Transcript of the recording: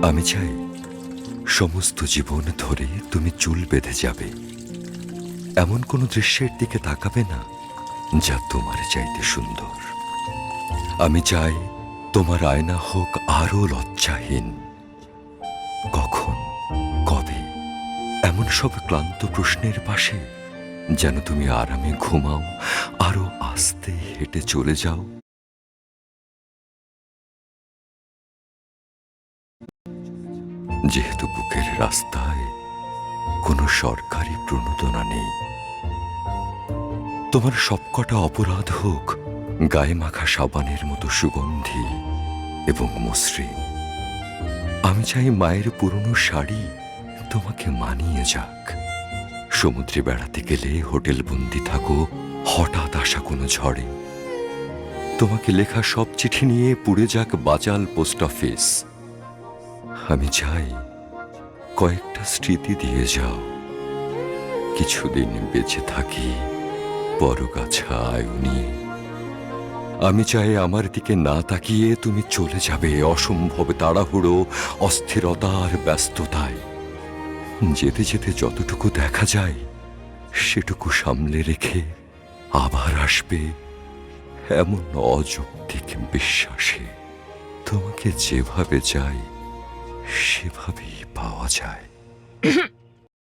আমি চাই সমস্ত জীবন ধরে তুমি চুল বেঁধে যাবে, এমন কোনো দৃশ্যের দিকে তাকাবে না যা তোমার চাইতে সুন্দর। আমি চাই তোমার আয়না হোক আরো লজ্জাহীন। কখন, কবে, এমন সব ক্লান্ত প্রশ্নের পাশে যেন তুমি আরামে ঘুমাও, আরো আস্তে হেঁটে চলে যাও। যেহেতু বুকের রাস্তায় কোনো সরকারি প্রণোদনা নেই, তোমার সবকটা অপরাধ হোক গায়ে মাখা সাবানের মতো সুগন্ধি এবং মসৃণ। আমি চাই মায়ের পুরনো শাড়ি তোমাকে মানিয়ে যাক। সমুদ্রে বেড়াতে গেলে হোটেল বন্দি থাকো হঠাৎ আসা কোনো ঝড়ে। তোমাকে লেখা সব চিঠি নিয়ে পুড়ে যাক বাচাল পোস্ট অফিস। আমি চাই কয়েকটা স্মৃতি দিয়ে যাও, কিছুদিন বেঁচে থাকি পরগাছা আয়ু নিয়ে। আমি চাই আমার দিকে না তাকিয়ে তুমি চলে যাবে অসম্ভব তাড়াহুড়ো, অস্থিরতা আর ব্যস্ততায়। যেতে যেতে যতটুকু দেখা যায় সেটুকু সামলে রেখে আবার আসবে এমন অযৌক্তিক বিশ্বাসে। তোমাকে যেভাবে চাই সেভাবেই পাওয়া যায়।